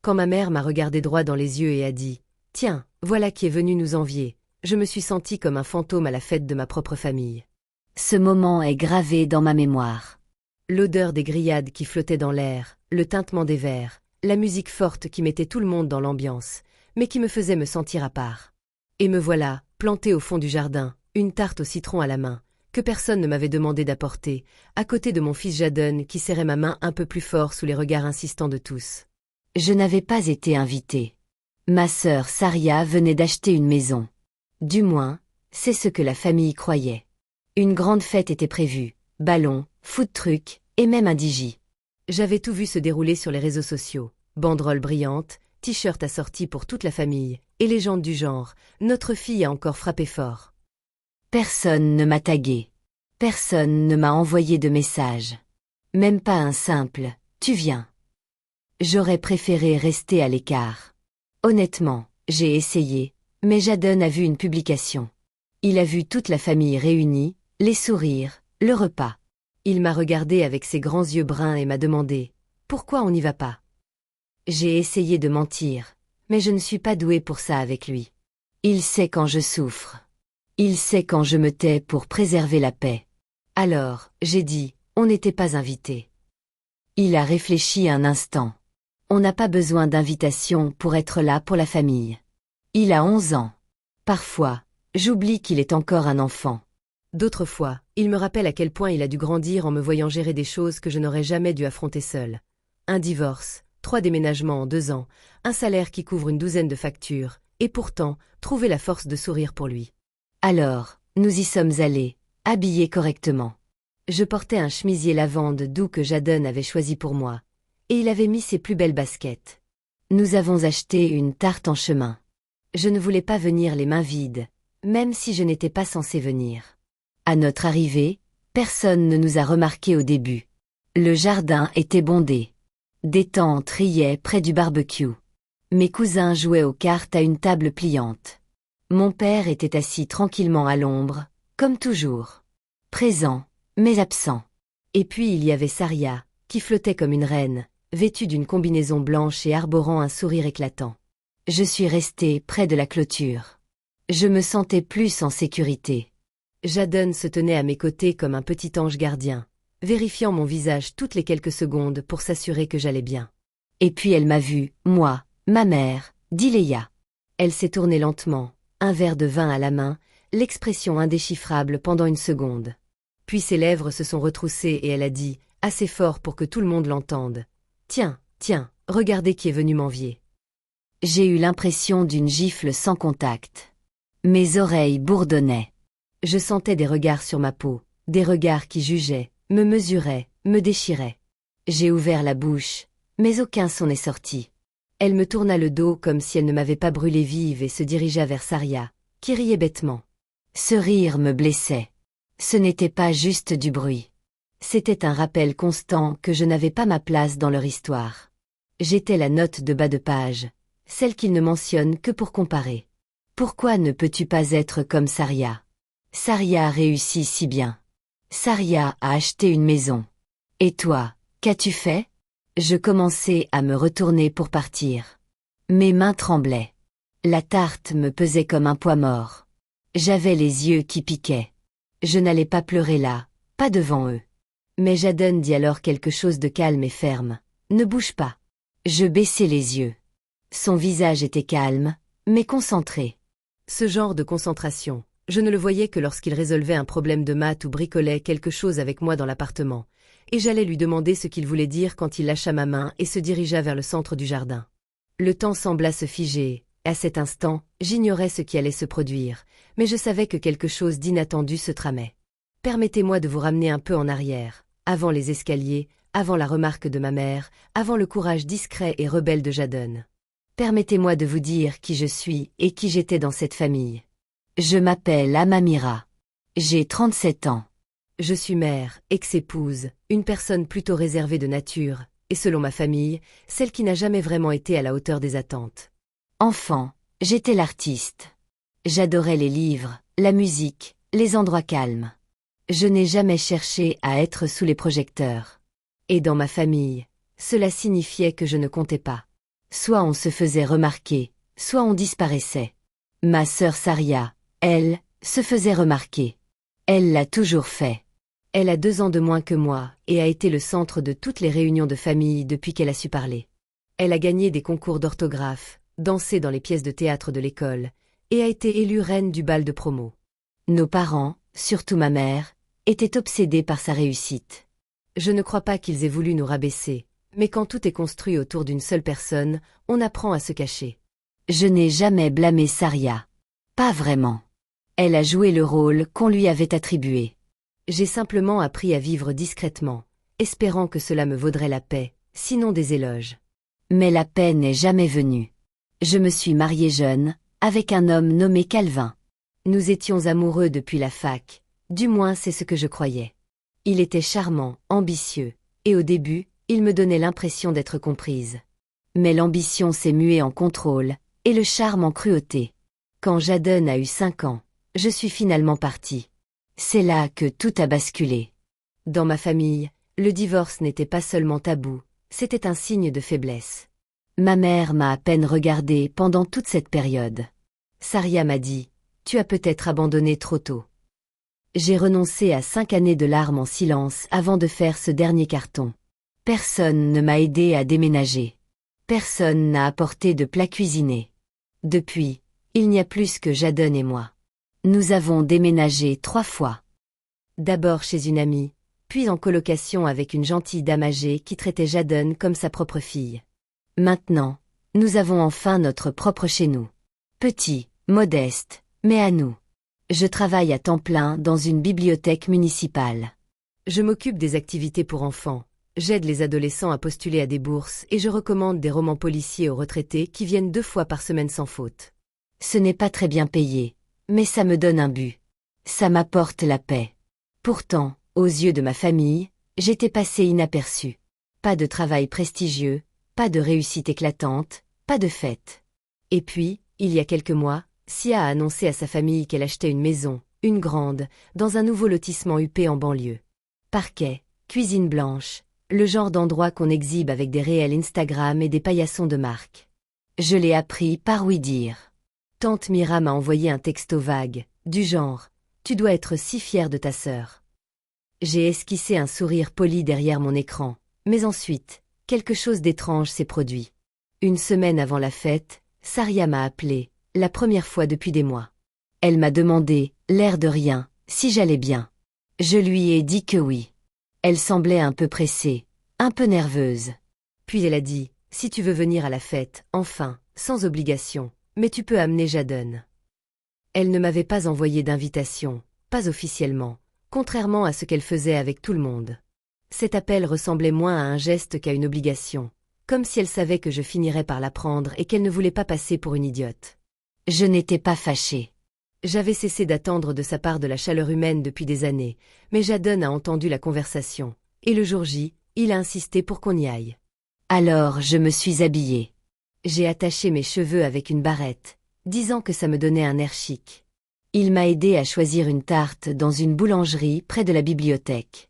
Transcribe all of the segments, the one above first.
quand ma mère m'a regardé droit dans les yeux et a dit « Tiens, voilà qui est venu nous envier », je me suis sentie comme un fantôme à la fête de ma propre famille. Ce moment est gravé dans ma mémoire. L'odeur des grillades qui flottaient dans l'air, le tintement des verres, la musique forte qui mettait tout le monde dans l'ambiance, mais qui me faisait me sentir à part. Et me voilà, planté au fond du jardin, une tarte au citron à la main, que personne ne m'avait demandé d'apporter, à côté de mon fils Jadon qui serrait ma main un peu plus fort sous les regards insistants de tous. Je n'avais pas été invitée. Ma sœur Saria venait d'acheter une maison. Du moins, c'est ce que la famille croyait. Une grande fête était prévue, ballons, food truck et même un DJ. J'avais tout vu se dérouler sur les réseaux sociaux, banderoles brillantes, t-shirts assortis pour toute la famille, et légendes du genre, notre fille a encore frappé fort. Personne ne m'a tagué. Personne ne m'a envoyé de message. Même pas un simple « tu viens ». J'aurais préféré rester à l'écart. Honnêtement, j'ai essayé, mais Jadon a vu une publication. Il a vu toute la famille réunie, les sourires, le repas. Il m'a regardé avec ses grands yeux bruns et m'a demandé « Pourquoi on n'y va pas ?» J'ai essayé de mentir, mais je ne suis pas douée pour ça avec lui. Il sait quand je souffre. Il sait quand je me tais pour préserver la paix. Alors, j'ai dit, on n'était pas invités. Il a réfléchi un instant. On n'a pas besoin d'invitation pour être là pour la famille. Il a 11 ans. Parfois, j'oublie qu'il est encore un enfant. D'autres fois, il me rappelle à quel point il a dû grandir en me voyant gérer des choses que je n'aurais jamais dû affronter seul. Un divorce, 3 déménagements en 2 ans, un salaire qui couvre une douzaine de factures, et pourtant, trouver la force de sourire pour lui. Alors, nous y sommes allés, habillés correctement. Je portais un chemisier lavande doux que Jadon avait choisi pour moi, et il avait mis ses plus belles baskets. Nous avons acheté une tarte en chemin. Je ne voulais pas venir les mains vides, même si je n'étais pas censée venir. À notre arrivée, personne ne nous a remarqués au début. Le jardin était bondé. Des tantes riaient près du barbecue. Mes cousins jouaient aux cartes à une table pliante. Mon père était assis tranquillement à l'ombre, comme toujours. Présent, mais absent. Et puis il y avait Saria, qui flottait comme une reine, vêtue d'une combinaison blanche et arborant un sourire éclatant. Je suis restée près de la clôture. Je me sentais plus en sécurité. Jadon se tenait à mes côtés comme un petit ange gardien, vérifiant mon visage toutes les quelques secondes pour s'assurer que j'allais bien. Et puis elle m'a vue, moi, ma mère, dit Léa. Elle s'est tournée lentement, un verre de vin à la main, l'expression indéchiffrable pendant une seconde. Puis ses lèvres se sont retroussées et elle a dit, assez fort pour que tout le monde l'entende. « Tiens, tiens, regardez qui est venu m'envier. » J'ai eu l'impression d'une gifle sans contact. Mes oreilles bourdonnaient. Je sentais des regards sur ma peau, des regards qui jugeaient, me mesuraient, me déchiraient. J'ai ouvert la bouche, mais aucun son n'est sorti. Elle me tourna le dos comme si elle ne m'avait pas brûlée vive et se dirigea vers Saria, qui riait bêtement. Ce rire me blessait. Ce n'était pas juste du bruit. C'était un rappel constant que je n'avais pas ma place dans leur histoire. J'étais la note de bas de page, celle qu'ils ne mentionnent que pour comparer. Pourquoi ne peux-tu pas être comme Saria? Saria réussit si bien. Saria a acheté une maison. Et toi, qu'as-tu fait? Je commençais à me retourner pour partir. Mes mains tremblaient. La tarte me pesait comme un poids mort. J'avais les yeux qui piquaient. Je n'allais pas pleurer là, pas devant eux. Mais Jadon dit alors quelque chose de calme et ferme. Ne bouge pas. Je baissai les yeux. Son visage était calme, mais concentré. Ce genre de concentration, je ne le voyais que lorsqu'il résolvait un problème de maths ou bricolait quelque chose avec moi dans l'appartement, et j'allais lui demander ce qu'il voulait dire quand il lâcha ma main et se dirigea vers le centre du jardin. Le temps sembla se figer, et à cet instant, j'ignorais ce qui allait se produire, mais je savais que quelque chose d'inattendu se tramait. Permettez-moi de vous ramener un peu en arrière, avant les escaliers, avant la remarque de ma mère, avant le courage discret et rebelle de Jadon. Permettez-moi de vous dire qui je suis et qui j'étais dans cette famille. Je m'appelle Amamira. J'ai 37 ans. Je suis mère, ex-épouse, une personne plutôt réservée de nature, et selon ma famille, celle qui n'a jamais vraiment été à la hauteur des attentes. Enfant, j'étais l'artiste. J'adorais les livres, la musique, les endroits calmes. Je n'ai jamais cherché à être sous les projecteurs. Et dans ma famille, cela signifiait que je ne comptais pas. Soit on se faisait remarquer, soit on disparaissait. Ma sœur Saria, elle, se faisait remarquer. Elle l'a toujours fait. Elle a 2 ans de moins que moi et a été le centre de toutes les réunions de famille depuis qu'elle a su parler. Elle a gagné des concours d'orthographe, dansé dans les pièces de théâtre de l'école, et a été élue reine du bal de promo. Nos parents, surtout ma mère, étaient obsédés par sa réussite. Je ne crois pas qu'ils aient voulu nous rabaisser, mais quand tout est construit autour d'une seule personne, on apprend à se cacher. Je n'ai jamais blâmé Saria. Pas vraiment. Elle a joué le rôle qu'on lui avait attribué. J'ai simplement appris à vivre discrètement, espérant que cela me vaudrait la paix, sinon des éloges. Mais la paix n'est jamais venue. Je me suis mariée jeune, avec un homme nommé Calvin. Nous étions amoureux depuis la fac, du moins c'est ce que je croyais. Il était charmant, ambitieux, et au début, il me donnait l'impression d'être comprise. Mais l'ambition s'est muée en contrôle, et le charme en cruauté. Quand Jadon a eu 5 ans, je suis finalement partie. C'est là que tout a basculé. Dans ma famille, le divorce n'était pas seulement tabou, c'était un signe de faiblesse. Ma mère m'a à peine regardée pendant toute cette période. Saria m'a dit, « Tu as peut-être abandonné trop tôt. » J'ai renoncé à 5 années de larmes en silence avant de faire ce dernier carton. Personne ne m'a aidé à déménager. Personne n'a apporté de plats cuisinés. Depuis, il n'y a plus que Jadon et moi. Nous avons déménagé 3 fois. D'abord chez une amie, puis en colocation avec une gentille dame âgée qui traitait Jadon comme sa propre fille. Maintenant, nous avons enfin notre propre chez nous. Petit, modeste, mais à nous. Je travaille à temps plein dans une bibliothèque municipale. Je m'occupe des activités pour enfants, j'aide les adolescents à postuler à des bourses et je recommande des romans policiers aux retraités qui viennent 2 fois par semaine sans faute. Ce n'est pas très bien payé, mais ça me donne un but. Ça m'apporte la paix. Pourtant, aux yeux de ma famille, j'étais passée inaperçue. Pas de travail prestigieux, pas de réussite éclatante, pas de fête. Et puis, il y a quelques mois, Sia a annoncé à sa famille qu'elle achetait une maison, une grande, dans un nouveau lotissement huppé en banlieue. Parquet, cuisine blanche, le genre d'endroit qu'on exhibe avec des réels Instagram et des paillassons de marque. Je l'ai appris par ouï-dire. Tante Mira m'a envoyé un texto vague, du genre « Tu dois être si fière de ta sœur ». J'ai esquissé un sourire poli derrière mon écran, mais ensuite, quelque chose d'étrange s'est produit. Une semaine avant la fête, Saria m'a appelé, la première fois depuis des mois. Elle m'a demandé, l'air de rien, si j'allais bien. Je lui ai dit que oui. Elle semblait un peu pressée, un peu nerveuse. Puis elle a dit, si tu veux venir à la fête, enfin, sans obligation, mais tu peux amener Jadon. Elle ne m'avait pas envoyé d'invitation, pas officiellement, contrairement à ce qu'elle faisait avec tout le monde. Cet appel ressemblait moins à un geste qu'à une obligation, comme si elle savait que je finirais par l'apprendre et qu'elle ne voulait pas passer pour une idiote. Je n'étais pas fâchée. J'avais cessé d'attendre de sa part de la chaleur humaine depuis des années, mais Jadon a entendu la conversation, et le jour J, il a insisté pour qu'on y aille. Alors je me suis habillée. J'ai attaché mes cheveux avec une barrette, disant que ça me donnait un air chic. Il m'a aidé à choisir une tarte dans une boulangerie près de la bibliothèque.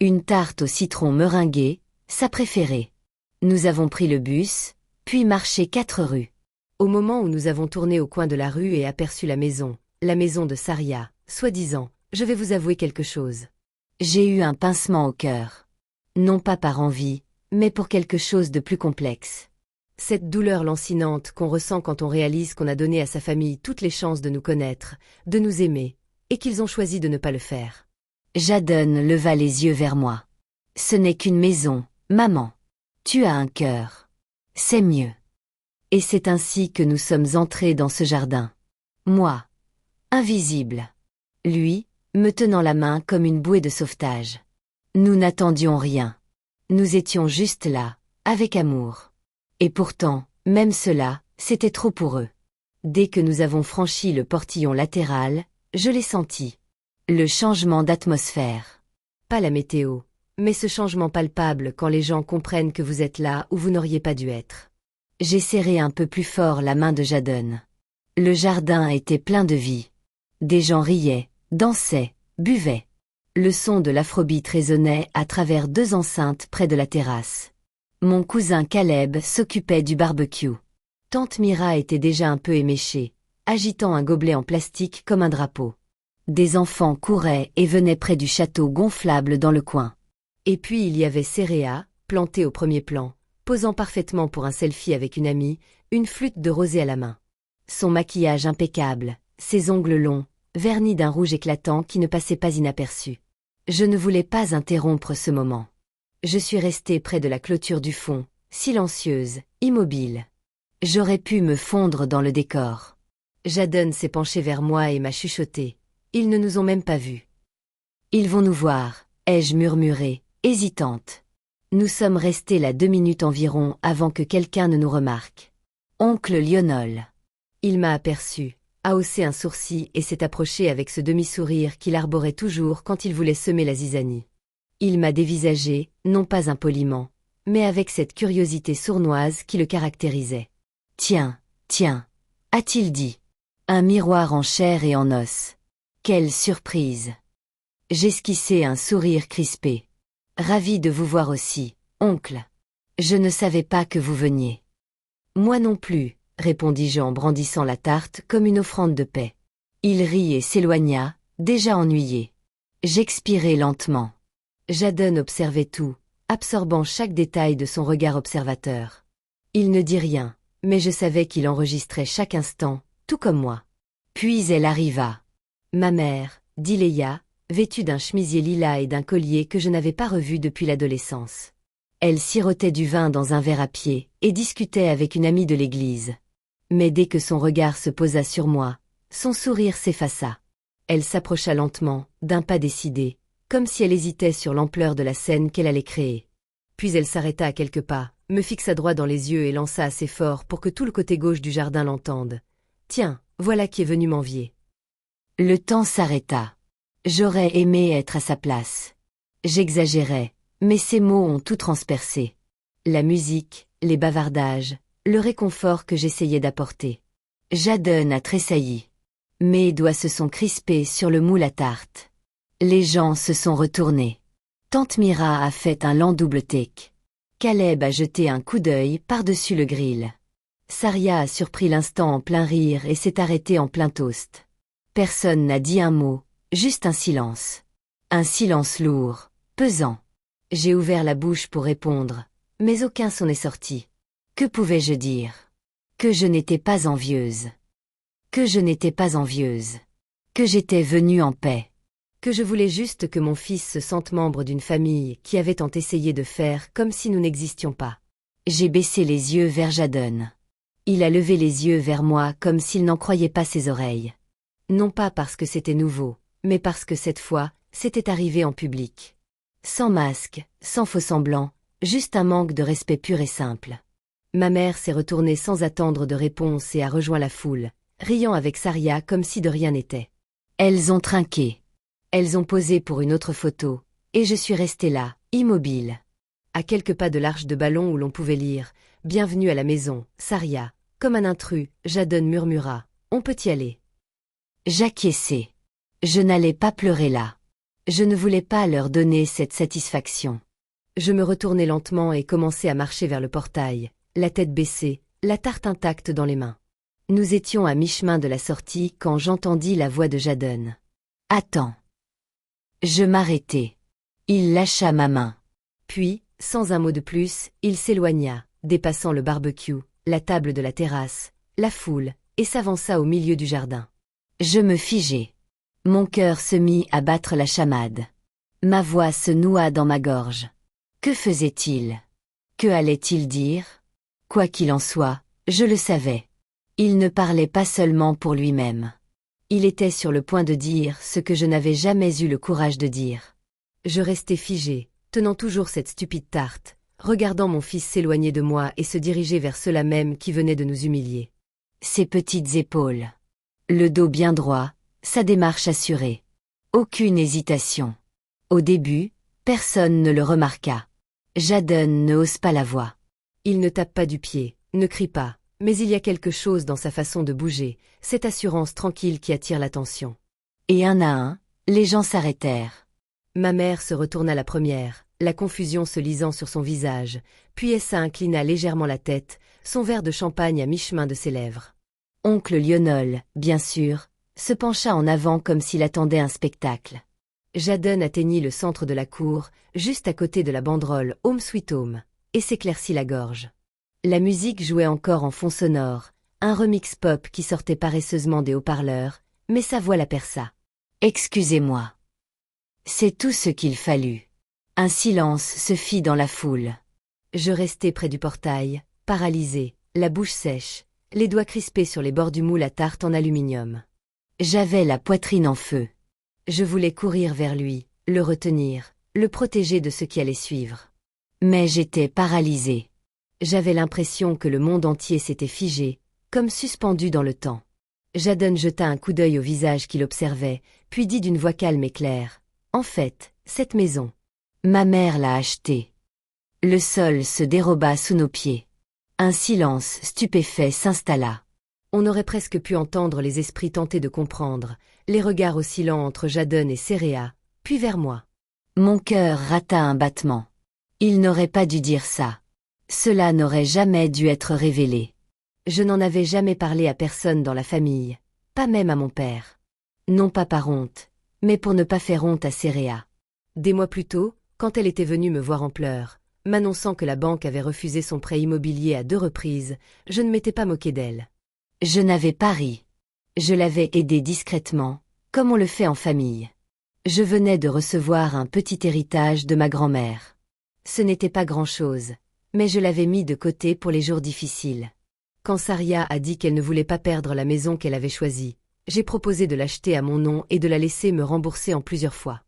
Une tarte au citron meringué, sa préférée. Nous avons pris le bus, puis marché 4 rues. Au moment où nous avons tourné au coin de la rue et aperçu la maison de Saria, soi-disant, je vais vous avouer quelque chose. J'ai eu un pincement au cœur. Non pas par envie, mais pour quelque chose de plus complexe. Cette douleur lancinante qu'on ressent quand on réalise qu'on a donné à sa famille toutes les chances de nous connaître, de nous aimer, et qu'ils ont choisi de ne pas le faire. Jadon leva les yeux vers moi. Ce n'est qu'une maison, maman. Tu as un cœur. C'est mieux. Et c'est ainsi que nous sommes entrés dans ce jardin. Moi, invisible. Lui, me tenant la main comme une bouée de sauvetage. Nous n'attendions rien. Nous étions juste là, avec amour. Et pourtant, même cela, c'était trop pour eux. Dès que nous avons franchi le portillon latéral, je l'ai senti. Le changement d'atmosphère. Pas la météo, mais ce changement palpable quand les gens comprennent que vous êtes là où vous n'auriez pas dû être. J'ai serré un peu plus fort la main de Jadon. Le jardin était plein de vie. Des gens riaient, dansaient, buvaient. Le son de l'afrobeat résonnait à travers 2 enceintes près de la terrasse. Mon cousin Caleb s'occupait du barbecue. Tante Mira était déjà un peu éméchée, agitant un gobelet en plastique comme un drapeau. Des enfants couraient et venaient près du château gonflable dans le coin. Et puis il y avait Céréa, plantée au premier plan, posant parfaitement pour un selfie avec une amie, une flûte de rosée à la main. Son maquillage impeccable, ses ongles longs, vernis d'un rouge éclatant qui ne passait pas inaperçu. Je ne voulais pas interrompre ce moment. Je suis restée près de la clôture du fond, silencieuse, immobile. J'aurais pu me fondre dans le décor. Jadon s'est penché vers moi et m'a chuchoté. Ils ne nous ont même pas vus. Ils vont nous voir, ai-je murmuré, hésitante. Nous sommes restés là 2 minutes environ avant que quelqu'un ne nous remarque. Oncle Lionel. Il m'a aperçu, a haussé un sourcil et s'est approché avec ce demi-sourire qu'il arborait toujours quand il voulait semer la zizanie. Il m'a dévisagé, non pas impoliment, mais avec cette curiosité sournoise qui le caractérisait. Tiens, a-t-il dit. Un miroir en chair et en os. Quelle surprise. J'esquissai un sourire crispé. Ravi de vous voir aussi, oncle. Je ne savais pas que vous veniez. Moi non plus, répondis-je en brandissant la tarte comme une offrande de paix. Il rit et s'éloigna, déjà ennuyé. J'expirai lentement. Jadon observait tout, absorbant chaque détail de son regard observateur. Il ne dit rien, mais je savais qu'il enregistrait chaque instant, tout comme moi. Puis elle arriva. Ma mère, dit Léa, vêtue d'un chemisier lilas et d'un collier que je n'avais pas revu depuis l'adolescence. Elle sirotait du vin dans un verre à pied et discutait avec une amie de l'église. Mais dès que son regard se posa sur moi, son sourire s'effaça. Elle s'approcha lentement, d'un pas décidé, comme si elle hésitait sur l'ampleur de la scène qu'elle allait créer. Puis elle s'arrêta à quelques pas, me fixa droit dans les yeux et lança assez fort pour que tout le côté gauche du jardin l'entende. « Tiens, voilà qui est venu m'envier. » Le temps s'arrêta. J'aurais aimé être à sa place. J'exagérais, mais ces mots ont tout transpercé. La musique, les bavardages, le réconfort que j'essayais d'apporter. Jadon a tressailli. Mes doigts se sont crispés sur le moule à tarte. Les gens se sont retournés. Tante Mira a fait un lent double take. Caleb a jeté un coup d'œil par-dessus le grill. Saria a surpris l'instant en plein rire et s'est arrêtée en plein toast. Personne n'a dit un mot, juste un silence. Un silence lourd, pesant. J'ai ouvert la bouche pour répondre, mais aucun son n'est sorti. Que pouvais-je dire? Que je n'étais pas envieuse. Que je n'étais pas envieuse. Que j'étais venue en paix. Que je voulais juste que mon fils se sente membre d'une famille qui avait tant essayé de faire comme si nous n'existions pas. J'ai baissé les yeux vers Jadon. Il a levé les yeux vers moi comme s'il n'en croyait pas ses oreilles. Non pas parce que c'était nouveau, mais parce que cette fois, c'était arrivé en public. Sans masque, sans faux-semblant, juste un manque de respect pur et simple. Ma mère s'est retournée sans attendre de réponse et a rejoint la foule, riant avec Saria comme si de rien n'était. Elles ont trinqué. Elles ont posé pour une autre photo, et je suis restée là, immobile. À quelques pas de l'arche de ballon où l'on pouvait lire « Bienvenue à la maison, Saria ». Comme un intrus, Jadon murmura « On peut y aller ». J'acquiesçai. Je n'allais pas pleurer là. Je ne voulais pas leur donner cette satisfaction. Je me retournai lentement et commençai à marcher vers le portail, la tête baissée, la tarte intacte dans les mains. Nous étions à mi-chemin de la sortie quand j'entendis la voix de Jadon. « Attends !» Je m'arrêtai. Il lâcha ma main. Puis, sans un mot de plus, il s'éloigna, dépassant le barbecue, la table de la terrasse, la foule, et s'avança au milieu du jardin. Je me figeai. Mon cœur se mit à battre la chamade. Ma voix se noua dans ma gorge. Que faisait-il? Que allait-il dire? Quoi qu'il en soit, je le savais. Il ne parlait pas seulement pour lui-même. Il était sur le point de dire ce que je n'avais jamais eu le courage de dire. Je restais figée, tenant toujours cette stupide tarte, regardant mon fils s'éloigner de moi et se diriger vers ceux-là même qui venaient de nous humilier. Ses petites épaules. Le dos bien droit, sa démarche assurée. Aucune hésitation. Au début, personne ne le remarqua. Jadon ne hausse pas la voix. Il ne tape pas du pied, ne crie pas, mais il y a quelque chose dans sa façon de bouger, cette assurance tranquille qui attire l'attention. Et un à un, les gens s'arrêtèrent. Ma mère se retourna la première, la confusion se lisant sur son visage, puis Essa inclina légèrement la tête, son verre de champagne à mi-chemin de ses lèvres. Oncle Lionel, bien sûr, se pencha en avant comme s'il attendait un spectacle. Jadon atteignit le centre de la cour, juste à côté de la banderole « Home Sweet Home », et s'éclaircit la gorge. La musique jouait encore en fond sonore, un remix pop qui sortait paresseusement des haut-parleurs, mais sa voix la perça. « Excusez-moi. » C'est tout ce qu'il fallut. Un silence se fit dans la foule. Je restai près du portail, paralysé, la bouche sèche, les doigts crispés sur les bords du moule à tarte en aluminium. J'avais la poitrine en feu. Je voulais courir vers lui, le retenir, le protéger de ce qui allait suivre. Mais j'étais paralysée. J'avais l'impression que le monde entier s'était figé, comme suspendu dans le temps. Jadon jeta un coup d'œil au visage qu'il observait, puis dit d'une voix calme et claire. « En fait, cette maison. Ma mère l'a achetée. » Le sol se déroba sous nos pieds. Un silence stupéfait s'installa. On aurait presque pu entendre les esprits tenter de comprendre, les regards oscillant entre Jadon et Serea, puis vers moi. Mon cœur rata un battement. Il n'aurait pas dû dire ça. Cela n'aurait jamais dû être révélé. Je n'en avais jamais parlé à personne dans la famille, pas même à mon père. Non pas par honte, mais pour ne pas faire honte à Serea. Des mois plus tôt, quand elle était venue me voir en pleurs, m'annonçant que la banque avait refusé son prêt immobilier à 2 reprises, je ne m'étais pas moqué d'elle. Je n'avais pas ri. Je l'avais aidée discrètement, comme on le fait en famille. Je venais de recevoir un petit héritage de ma grand-mère. Ce n'était pas grand-chose, mais je l'avais mis de côté pour les jours difficiles. Quand Saria a dit qu'elle ne voulait pas perdre la maison qu'elle avait choisie, j'ai proposé de l'acheter à mon nom et de la laisser me rembourser en plusieurs fois.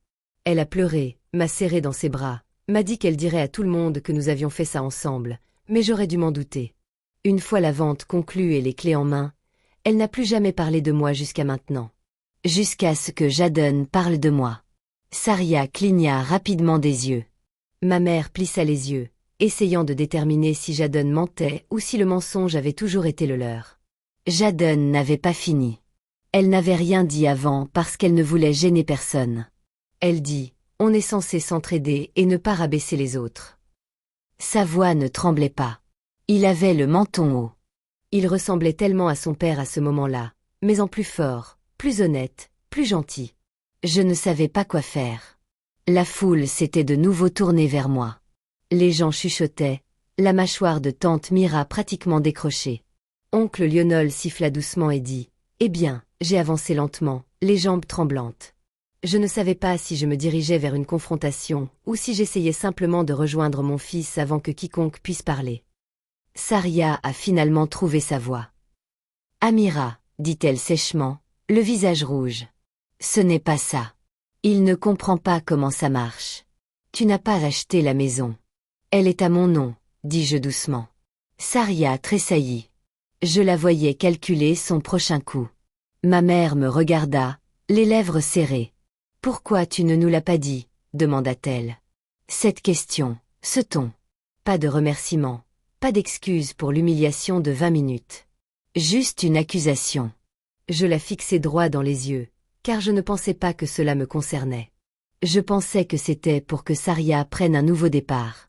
Elle a pleuré, m'a serré dans ses bras, m'a dit qu'elle dirait à tout le monde que nous avions fait ça ensemble, mais j'aurais dû m'en douter. Une fois la vente conclue et les clés en main, elle n'a plus jamais parlé de moi jusqu'à maintenant. Jusqu'à ce que Jadon parle de moi. Saria cligna rapidement des yeux. Ma mère plissa les yeux, essayant de déterminer si Jadon mentait ou si le mensonge avait toujours été le leur. Jadon n'avait pas fini. Elle n'avait rien dit avant parce qu'elle ne voulait gêner personne. Elle dit, on est censé s'entraider et ne pas rabaisser les autres. Sa voix ne tremblait pas. Il avait le menton haut. Il ressemblait tellement à son père à ce moment-là, mais en plus fort, plus honnête, plus gentil. Je ne savais pas quoi faire. La foule s'était de nouveau tournée vers moi. Les gens chuchotaient, la mâchoire de tante Mira pratiquement décrochée. Oncle Lionel siffla doucement et dit « Eh bien, j'ai avancé lentement, les jambes tremblantes. Je ne savais pas si je me dirigeais vers une confrontation ou si j'essayais simplement de rejoindre mon fils avant que quiconque puisse parler. » Saria a finalement trouvé sa voix. « Amira, dit-elle sèchement, le visage rouge. Ce n'est pas ça. Il ne comprend pas comment ça marche. Tu n'as pas acheté la maison. Elle est à mon nom, dis-je doucement. » Saria tressaillit. Je la voyais calculer son prochain coup. Ma mère me regarda, les lèvres serrées. « Pourquoi tu ne nous l'as pas dit ?» demanda-t-elle. Cette question, ce ton. Pas de remerciement, pas d'excuse pour l'humiliation de 20 minutes. Juste une accusation. Je la fixai droit dans les yeux, car je ne pensais pas que cela me concernait. Je pensais que c'était pour que Saria prenne un nouveau départ.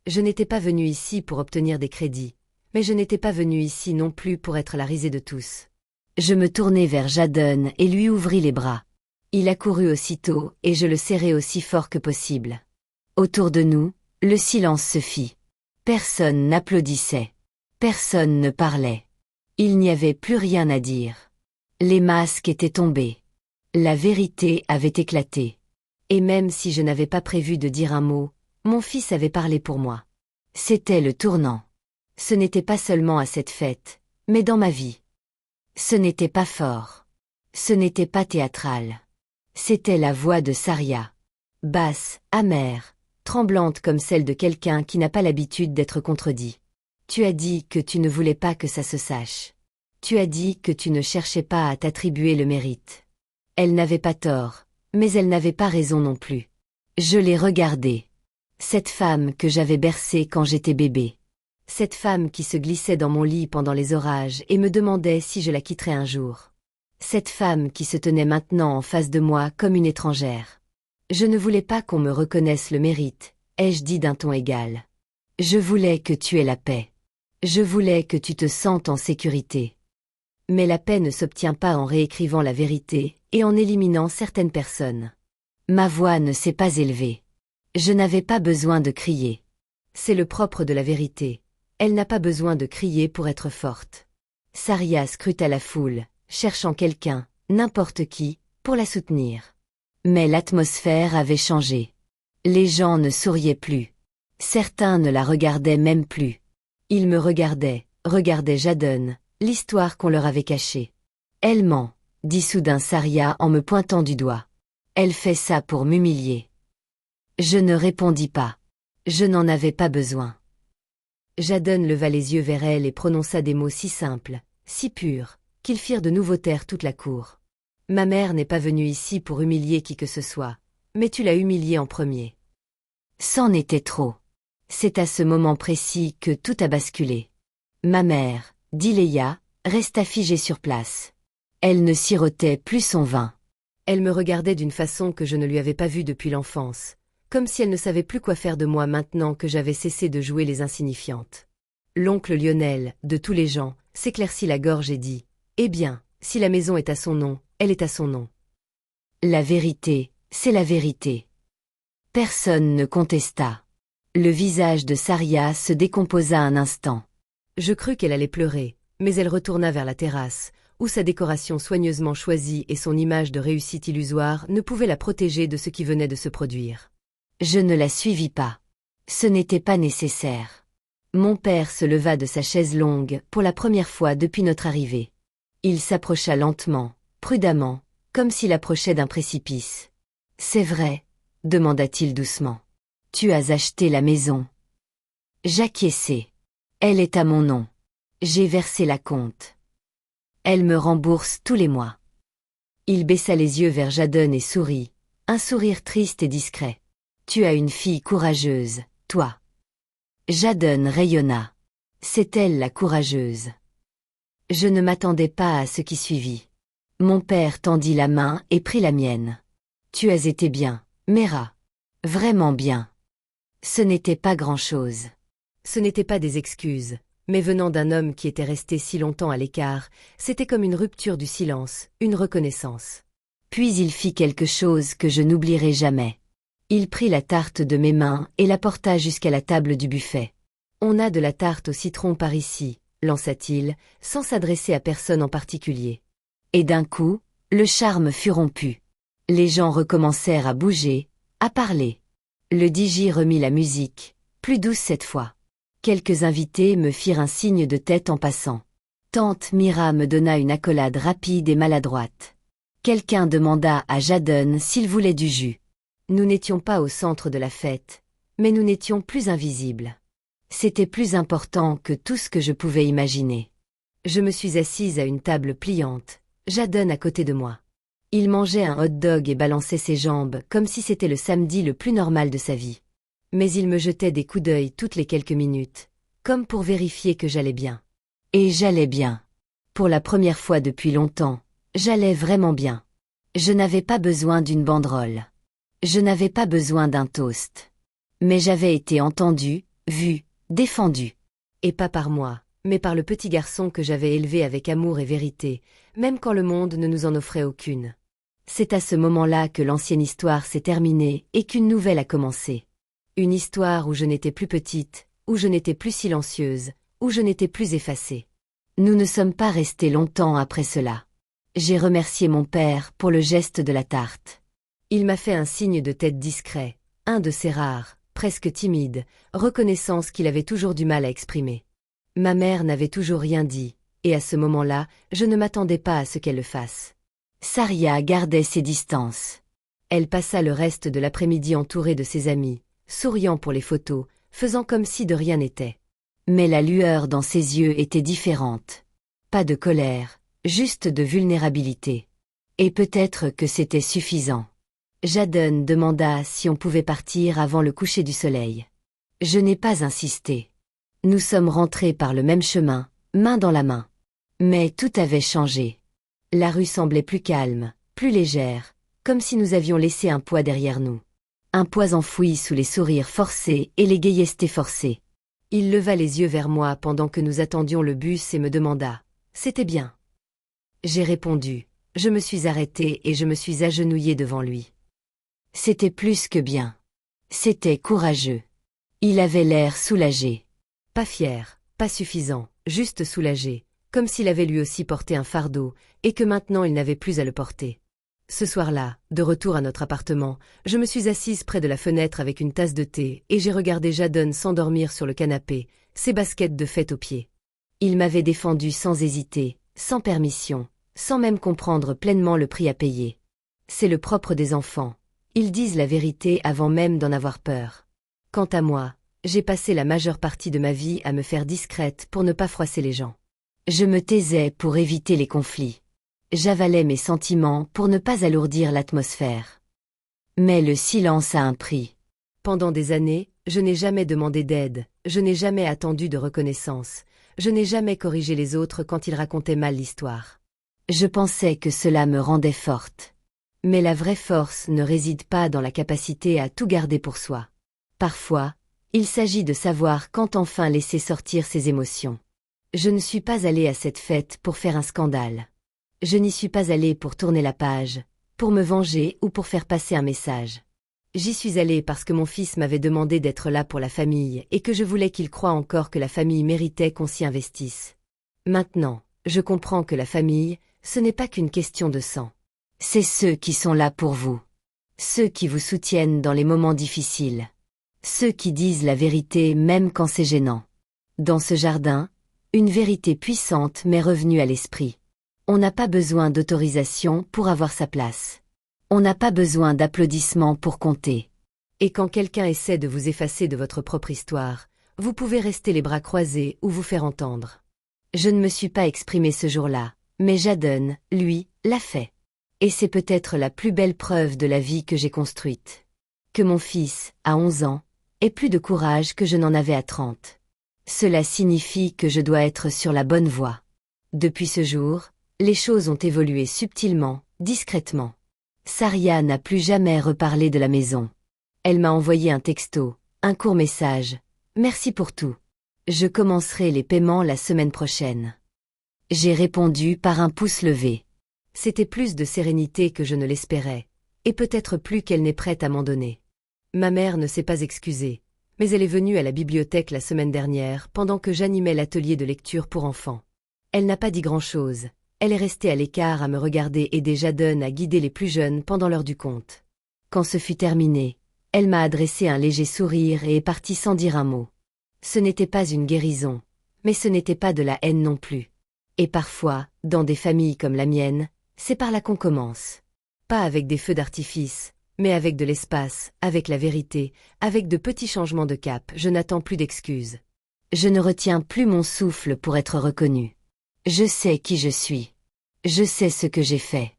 Je n'étais pas venue ici pour obtenir des crédits, mais je n'étais pas venue ici non plus pour être la risée de tous. Je me tournai vers Jadon et lui ouvris les bras. Il accourut aussitôt et je le serrai aussi fort que possible. Autour de nous, le silence se fit. Personne n'applaudissait. Personne ne parlait. Il n'y avait plus rien à dire. Les masques étaient tombés. La vérité avait éclaté. Et même si je n'avais pas prévu de dire un mot, mon fils avait parlé pour moi. C'était le tournant. Ce n'était pas seulement à cette fête, mais dans ma vie. Ce n'était pas fort. Ce n'était pas théâtral. C'était la voix de Saria. Basse, amère, tremblante comme celle de quelqu'un qui n'a pas l'habitude d'être contredit. Tu as dit que tu ne voulais pas que ça se sache. Tu as dit que tu ne cherchais pas à t'attribuer le mérite. Elle n'avait pas tort, mais elle n'avait pas raison non plus. Je l'ai regardée. Cette femme que j'avais bercée quand j'étais bébé. Cette femme qui se glissait dans mon lit pendant les orages et me demandait si je la quitterais un jour. Cette femme qui se tenait maintenant en face de moi comme une étrangère. Je ne voulais pas qu'on me reconnaisse le mérite, ai-je dit d'un ton égal. Je voulais que tu aies la paix. Je voulais que tu te sentes en sécurité. Mais la paix ne s'obtient pas en réécrivant la vérité et en éliminant certaines personnes. Ma voix ne s'est pas élevée. Je n'avais pas besoin de crier. C'est le propre de la vérité. Elle n'a pas besoin de crier pour être forte. Saria scruta la foule, cherchant quelqu'un, n'importe qui, pour la soutenir. Mais l'atmosphère avait changé. Les gens ne souriaient plus. Certains ne la regardaient même plus. Ils me regardaient Jadon, l'histoire qu'on leur avait cachée. Elle ment, dit soudain Saria en me pointant du doigt. Elle fait ça pour m'humilier. Je ne répondis pas. Je n'en avais pas besoin. Jadon leva les yeux vers elle et prononça des mots si simples, si purs, qu'ils firent de nouveau taire toute la cour. Ma mère n'est pas venue ici pour humilier qui que ce soit, mais tu l'as humiliée en premier. C'en était trop. C'est à ce moment précis que tout a basculé. Ma mère, dit Léa, resta figée sur place. Elle ne sirotait plus son vin. Elle me regardait d'une façon que je ne lui avais pas vue depuis l'enfance, comme si elle ne savait plus quoi faire de moi maintenant que j'avais cessé de jouer les insignifiantes. L'oncle Lionel, de tous les gens, s'éclaircit la gorge et dit « Eh bien, si la maison est à son nom, elle est à son nom. » La vérité, c'est la vérité. Personne ne contesta. Le visage de Saria se décomposa un instant. Je crus qu'elle allait pleurer, mais elle retourna vers la terrasse, où sa décoration soigneusement choisie et son image de réussite illusoire ne pouvaient la protéger de ce qui venait de se produire. Je ne la suivis pas. Ce n'était pas nécessaire. Mon père se leva de sa chaise longue pour la première fois depuis notre arrivée. Il s'approcha lentement, prudemment, comme s'il approchait d'un précipice. « C'est vrai ?» demanda-t-il doucement. « Tu as acheté la maison. » J'acquiesçai. « Elle est à mon nom. J'ai versé la compte. Elle me rembourse tous les mois. » Il baissa les yeux vers Jadon et sourit, un sourire triste et discret. « Tu as une fille courageuse, toi. » Jadon rayonna. C'est elle la courageuse. Je ne m'attendais pas à ce qui suivit. Mon père tendit la main et prit la mienne. « Tu as été bien, Mera. Vraiment bien. » Ce n'était pas grand-chose. Ce n'était pas des excuses, mais venant d'un homme qui était resté si longtemps à l'écart, c'était comme une rupture du silence, une reconnaissance. Puis il fit quelque chose que je n'oublierai jamais. Il prit la tarte de mes mains et la porta jusqu'à la table du buffet. « On a de la tarte au citron par ici, » lança-t-il, sans s'adresser à personne en particulier. Et d'un coup, le charme fut rompu. Les gens recommencèrent à bouger, à parler. Le DJ remit la musique, plus douce cette fois. Quelques invités me firent un signe de tête en passant. Tante Mira me donna une accolade rapide et maladroite. Quelqu'un demanda à Jadon s'il voulait du jus. Nous n'étions pas au centre de la fête, mais nous n'étions plus invisibles. C'était plus important que tout ce que je pouvais imaginer. Je me suis assise à une table pliante, Jadon à côté de moi. Il mangeait un hot-dog et balançait ses jambes comme si c'était le samedi le plus normal de sa vie. Mais il me jetait des coups d'œil toutes les quelques minutes, comme pour vérifier que j'allais bien. Et j'allais bien. Pour la première fois depuis longtemps, j'allais vraiment bien. Je n'avais pas besoin d'une banderole. Je n'avais pas besoin d'un toast. Mais j'avais été entendue, vue, défendue. Et pas par moi, mais par le petit garçon que j'avais élevé avec amour et vérité, même quand le monde ne nous en offrait aucune. C'est à ce moment-là que l'ancienne histoire s'est terminée et qu'une nouvelle a commencé. Une histoire où je n'étais plus petite, où je n'étais plus silencieuse, où je n'étais plus effacée. Nous ne sommes pas restés longtemps après cela. J'ai remercié mon père pour le geste de la tarte. Il m'a fait un signe de tête discret, un de ces rares, presque timides, reconnaissance qu'il avait toujours du mal à exprimer. Ma mère n'avait toujours rien dit, et à ce moment-là, je ne m'attendais pas à ce qu'elle le fasse. Saria gardait ses distances. Elle passa le reste de l'après-midi entourée de ses amis, souriant pour les photos, faisant comme si de rien n'était. Mais la lueur dans ses yeux était différente. Pas de colère, juste de vulnérabilité. Et peut-être que c'était suffisant. Jadon demanda si on pouvait partir avant le coucher du soleil. Je n'ai pas insisté. Nous sommes rentrés par le même chemin, main dans la main. Mais tout avait changé. La rue semblait plus calme, plus légère, comme si nous avions laissé un poids derrière nous. un poids enfoui sous les sourires forcés et les gaillestés forcés. Il leva les yeux vers moi pendant que nous attendions le bus et me demanda « C'était bien ?» J'ai répondu. Je me suis arrêtée et je me suis agenouillée devant lui. C'était plus que bien. C'était courageux. Il avait l'air soulagé. Pas fier, pas suffisant, juste soulagé, comme s'il avait lui aussi porté un fardeau, et que maintenant il n'avait plus à le porter. Ce soir-là, de retour à notre appartement, je me suis assise près de la fenêtre avec une tasse de thé et j'ai regardé Jadon s'endormir sur le canapé, ses baskets de fête aux pieds. Il m'avait défendu sans hésiter, sans permission, sans même comprendre pleinement le prix à payer. C'est le propre des enfants. Ils disent la vérité avant même d'en avoir peur. Quant à moi, j'ai passé la majeure partie de ma vie à me faire discrète pour ne pas froisser les gens. Je me taisais pour éviter les conflits. J'avalais mes sentiments pour ne pas alourdir l'atmosphère. Mais le silence a un prix. Pendant des années, je n'ai jamais demandé d'aide, je n'ai jamais attendu de reconnaissance, je n'ai jamais corrigé les autres quand ils racontaient mal l'histoire. Je pensais que cela me rendait forte. Mais la vraie force ne réside pas dans la capacité à tout garder pour soi. Parfois, il s'agit de savoir quand enfin laisser sortir ses émotions. Je ne suis pas allée à cette fête pour faire un scandale. Je n'y suis pas allée pour tourner la page, pour me venger ou pour faire passer un message. J'y suis allée parce que mon fils m'avait demandé d'être là pour la famille et que je voulais qu'il croie encore que la famille méritait qu'on s'y investisse. Maintenant, je comprends que la famille, ce n'est pas qu'une question de sang. C'est ceux qui sont là pour vous. Ceux qui vous soutiennent dans les moments difficiles. Ceux qui disent la vérité même quand c'est gênant. Dans ce jardin, une vérité puissante m'est revenue à l'esprit. On n'a pas besoin d'autorisation pour avoir sa place. On n'a pas besoin d'applaudissements pour compter. Et quand quelqu'un essaie de vous effacer de votre propre histoire, vous pouvez rester les bras croisés ou vous faire entendre. Je ne me suis pas exprimée ce jour-là, mais Jadon, lui, l'a fait. Et c'est peut-être la plus belle preuve de la vie que j'ai construite. Que mon fils, à 11 ans, ait plus de courage que je n'en avais à 30. Cela signifie que je dois être sur la bonne voie. Depuis ce jour, les choses ont évolué subtilement, discrètement. Saria n'a plus jamais reparlé de la maison. Elle m'a envoyé un texto, un court message. Merci pour tout. Je commencerai les paiements la semaine prochaine. J'ai répondu par un pouce levé. C'était plus de sérénité que je ne l'espérais, et peut-être plus qu'elle n'est prête à m'en donner. Ma mère ne s'est pas excusée, mais elle est venue à la bibliothèque la semaine dernière pendant que j'animais l'atelier de lecture pour enfants. Elle n'a pas dit grand-chose. Elle est restée à l'écart à me regarder aider Jadon à guider les plus jeunes pendant l'heure du conte. Quand ce fut terminé, elle m'a adressé un léger sourire et est partie sans dire un mot. Ce n'était pas une guérison, mais ce n'était pas de la haine non plus. Et parfois, dans des familles comme la mienne, c'est par là qu'on commence. Pas avec des feux d'artifice, mais avec de l'espace, avec la vérité, avec de petits changements de cap. Je n'attends plus d'excuses. Je ne retiens plus mon souffle pour être reconnu. Je sais qui je suis. Je sais ce que j'ai fait.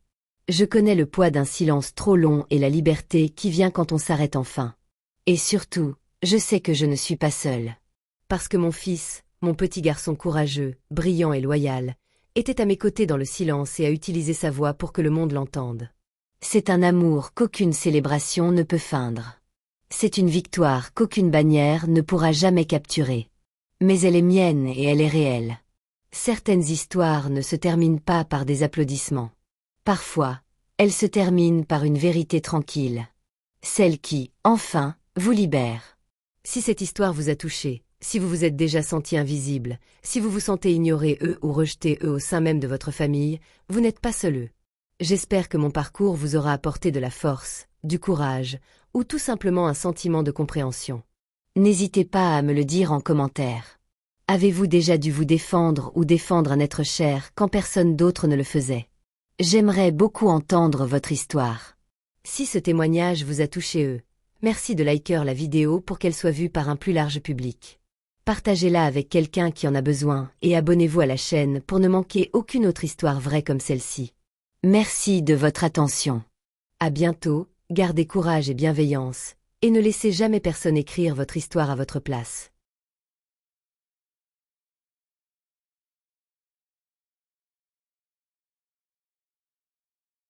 Je connais le poids d'un silence trop long et la liberté qui vient quand on s'arrête enfin. Et surtout, je sais que je ne suis pas seule. Parce que mon fils, mon petit garçon courageux, brillant et loyal, était à mes côtés dans le silence et a utilisé sa voix pour que le monde l'entende. C'est un amour qu'aucune célébration ne peut feindre. C'est une victoire qu'aucune bannière ne pourra jamais capturer. Mais elle est mienne et elle est réelle. Certaines histoires ne se terminent pas par des applaudissements. Parfois, elles se terminent par une vérité tranquille. Celle qui, enfin, vous libère. Si cette histoire vous a touché, si vous vous êtes déjà senti invisible, si vous vous sentez ignoré ou rejeté au sein même de votre famille, vous n'êtes pas seul. J'espère que mon parcours vous aura apporté de la force, du courage, ou tout simplement un sentiment de compréhension. N'hésitez pas à me le dire en commentaire. Avez-vous déjà dû vous défendre ou défendre un être cher quand personne d'autre ne le faisait? J'aimerais beaucoup entendre votre histoire. Si ce témoignage vous a touché, merci de liker la vidéo pour qu'elle soit vue par un plus large public. Partagez-la avec quelqu'un qui en a besoin et abonnez-vous à la chaîne pour ne manquer aucune autre histoire vraie comme celle-ci. Merci de votre attention. À bientôt, gardez courage et bienveillance, et ne laissez jamais personne écrire votre histoire à votre place.